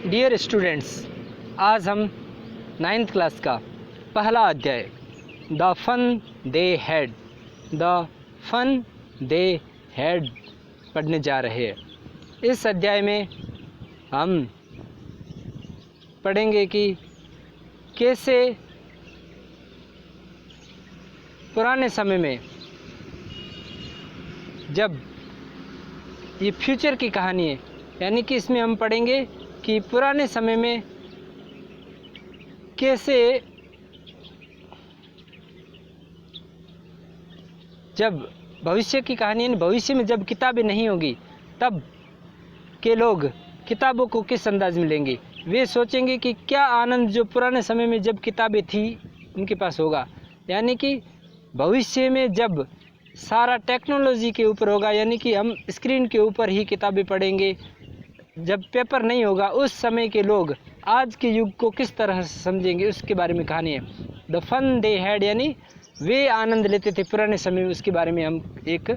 Dear students, आज हम 9th class का पहला अध्याय द फन दे हैड पढ़ने जा रहे हैं। इस अध्याय में हम पढ़ेंगे कि कैसे पुराने समय में, जब ये फ्यूचर की कहानी है, यानी कि इसमें हम पढ़ेंगे कि पुराने समय में कैसे जब भविष्य की कहानी है, भविष्य में जब किताबें नहीं होगी तब के लोग किताबों को किस अंदाज में लेंगे। वे सोचेंगे कि क्या आनंद जो पुराने समय में जब किताबें थी उनके पास होगा, यानी कि भविष्य में जब सारा टेक्नोलॉजी के ऊपर होगा, यानी कि हम स्क्रीन के ऊपर ही किताबें पढ़ेंगे, जब पेपर नहीं होगा, उस समय के लोग आज के युग को किस तरह से समझेंगे, उसके बारे में कहानी है। द फन दे हैड, यानी वे आनंद लेते थे पुराने समय में, उसके बारे में हम एक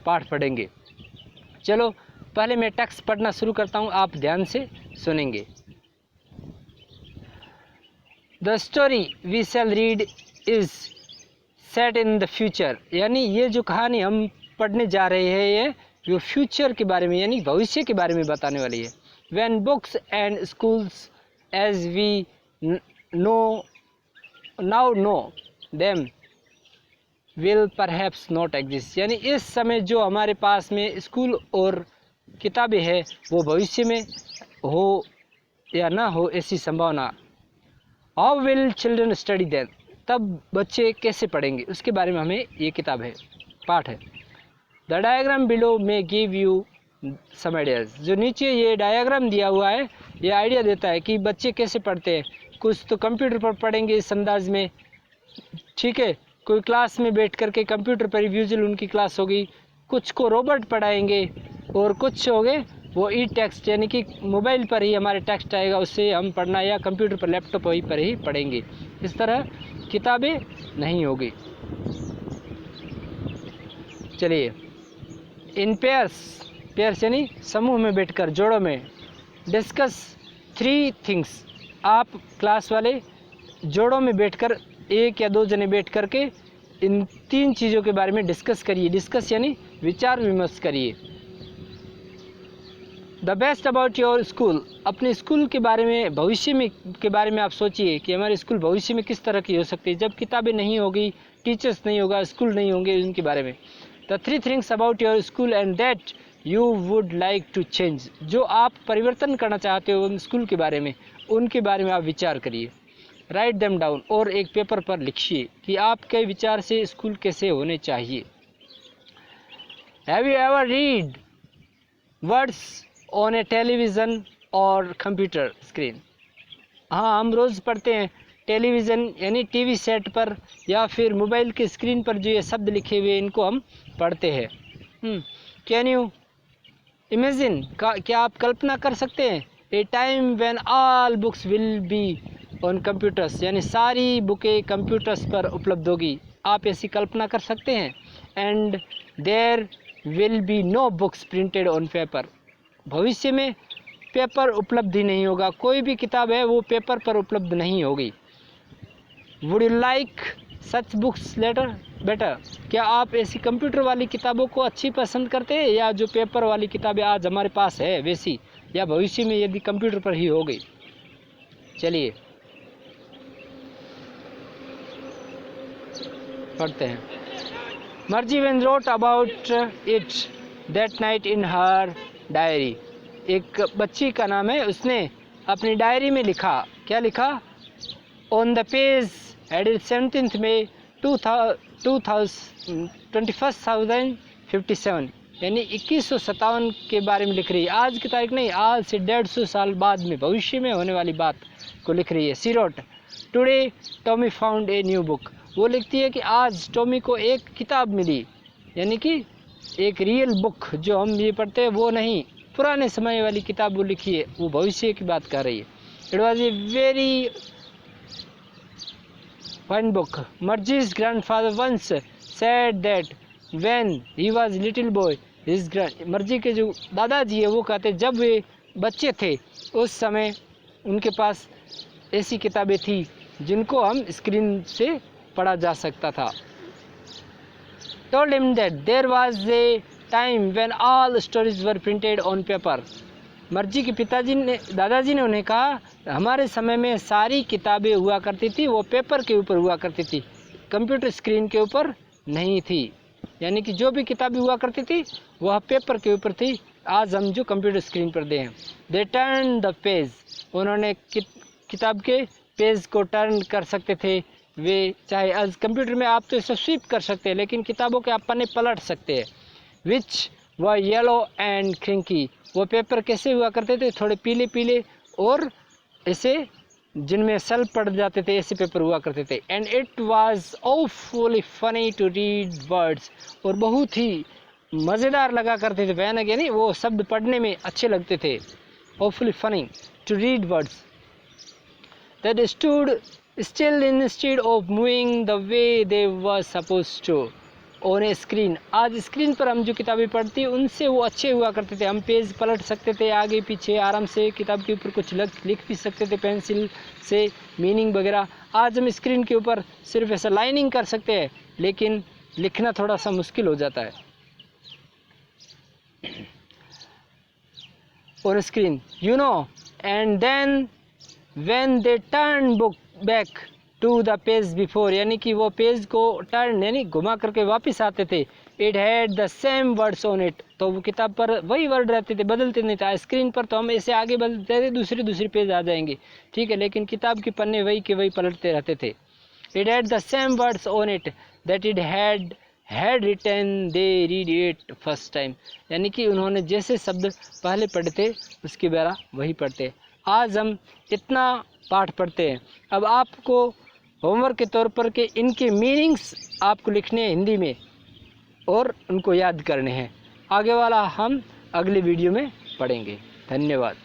पाठ पढ़ेंगे। चलो पहले मैं टेक्स्ट पढ़ना शुरू करता हूँ, आप ध्यान से सुनेंगे। The story we shall read is set in the future, यानी ये जो कहानी हम पढ़ने जा रहे हैं ये जो फ्यूचर के बारे में यानी भविष्य के बारे में बताने वाली है। When books and schools as we now know them will perhaps not exist, यानी इस समय जो हमारे पास में स्कूल और किताबें हैं वो भविष्य में हो या ना हो ऐसी संभावना। How will children study then, तब बच्चे कैसे पढ़ेंगे, उसके बारे में हमें ये किताब है, पाठ है। द डायग्राम बिलो में गिव यू सम आइडियाज़, जो नीचे ये डायग्राम दिया हुआ है ये आइडिया देता है कि बच्चे कैसे पढ़ते हैं। कुछ तो कंप्यूटर पर पढ़ेंगे इस अंदाज में, ठीक है, कोई क्लास में बैठ करके कंप्यूटर पर यूजुअल उनकी क्लास होगी, कुछ को रोबोट पढ़ाएंगे और कुछ हो गए वो ई टेक्स्ट, यानी कि मोबाइल पर ही हमारे टेक्स्ट आएगा, उससे हम पढ़ना, या कंप्यूटर पर लैपटॉप पर ही पढ़ेंगे। इस तरह किताबें नहीं होगी। चलिए, इन पेयर्स यानी समूह में बैठकर, जोड़ों में, डिस्कस 3 थिंग्स, आप क्लास वाले जोड़ों में बैठकर 1 या 2 जने बैठ करके इन 3 चीज़ों के बारे में डिस्कस करिए। डिस्कस यानी विचार विमर्श करिए। The best about your school, अपने स्कूल के बारे में, भविष्य में के बारे में आप सोचिए कि हमारे स्कूल भविष्य में किस तरह की हो सकती है, जब किताबें नहीं होगी, टीचर्स नहीं होगा, स्कूल नहीं होंगे, उनके बारे में। The 3 things about your school and that you would like to change, जो आप परिवर्तन करना चाहते हो उन स्कूल के बारे में, उनके बारे में आप विचार करिए। राइट देम डाउन, और एक पेपर पर लिखिए कि आपके विचार से स्कूल कैसे होने चाहिए। Have you ever read words on A television और कंप्यूटर स्क्रीन, हाँ हम रोज़ पढ़ते हैं टेलीविज़न यानी टीवी सेट पर या फिर मोबाइल के स्क्रीन पर जो ये शब्द लिखे हुए इनको हम पढ़ते हैं। कैन यू इमेजिन, क्या आप कल्पना कर सकते हैं, ए time when all books will be on computers, यानी सारी बुकें कंप्यूटर्स पर उपलब्ध होगी, आप ऐसी कल्पना कर सकते हैं। And there will be no books printed on paper, भविष्य में पेपर उपलब्ध ही नहीं होगा, कोई भी किताब है वो पेपर पर उपलब्ध नहीं होगी। Would you like such books better, क्या आप ऐसी कंप्यूटर वाली किताबों को अच्छी पसंद करते हैं या जो पेपर वाली किताबें आज हमारे पास है वैसी, या भविष्य में यदि कंप्यूटर पर ही हो गई। चलिए पढ़ते हैं। मर्जी when wrote about it that night in her diary, एक बच्ची का नाम है, उसने अपनी डायरी में लिखा, क्या लिखा, ऑन द पेज एडेड 17 मई 21,057, यानी 2157 के बारे में लिख रही है, आज की तारीख नहीं, आज से 150 साल बाद में भविष्य में होने वाली बात को लिख रही है। She wrote today Tommy found a new book, वो लिखती है कि आज टॉमी को एक किताब मिली, यानी कि एक रियल बुक जो हम ये पढ़ते हैं वो नहीं, पुराने समय वाली किताब वो लिखी है, वो भविष्य की बात कर रही है। It was a very fine book, Margie's grandfather once said that when he was little boy his Margie के जो दादाजी है वो कहते जब वे बच्चे थे उस समय उनके पास ऐसी किताबें थी जिनको हम स्क्रीन से पढ़ा जा सकता था। Told him that there was a time when all stories were printed on paper. मर्जी के दादाजी ने उन्हें कहा, हमारे समय में सारी किताबें हुआ करती थी वो पेपर के ऊपर हुआ करती थी, कंप्यूटर स्क्रीन के ऊपर नहीं थी। यानी कि जो भी किताबें हुआ करती थी वह पेपर के ऊपर थी, आज हम जो कंप्यूटर स्क्रीन पर दे हैं। दे टर्न द पेज, उन्होंने किताब के पेज को टर्न कर सकते थे। वे चाहे आज कंप्यूटर में आप तो इसे स्वीप कर सकते हैं, लेकिन किताबों के आप पन्ने पलट सकते हैं। विच व येलो एंड क्रिंकी, वो पेपर कैसे हुआ करते थे, थोड़े पीले पीले और ऐसे जिनमें सल पड़ जाते थे, ऐसे पेपर हुआ करते थे। And it was awfully funny to read words, और बहुत ही मज़ेदार लगा करते थे। भयानक यानी वो शब्द पढ़ने में अच्छे लगते थे। Awfully funny to read words that stood still instead of moving the way they were supposed to on a screen. आज स्क्रीन पर हम जो किताबें पढ़ती हैं उनसे वो अच्छे हुआ करते थे। हम पेज पलट सकते थे आगे पीछे आराम से, किताब के ऊपर कुछ लिख भी सकते थे पेंसिल से, मीनिंग वगैरह। आज हम स्क्रीन के ऊपर सिर्फ ऐसा लाइनिंग कर सकते हैं, लेकिन लिखना थोड़ा सा मुश्किल हो जाता है on screen, you know. And then when they turn book back to the page before, यानी कि वो पेज को टर्न यानी घुमा करके वापस आते थे। It had the same words on it, तो वो किताब पर वही वर्ड रहते थे, बदलते नहीं था। स्क्रीन पर तो हम ऐसे आगे बदलते थे, दूसरे पेज आ जाएंगे, ठीक है, लेकिन किताब के पन्ने वही के वही पलटते रहते थे। It had the same words on it that it had written they read it first time, यानी कि उन्होंने जैसे शब्द पहले पढ़े थे उसकी तरह वही पढ़ते। आज हम इतना पाठ पढ़ते हैं, अब आपको होमवर्क के तौर पर के इनके मीनिंग्स आपको लिखने हैं हिंदी में और उनको याद करने हैं। आगे वाला हम अगले वीडियो में पढ़ेंगे। धन्यवाद।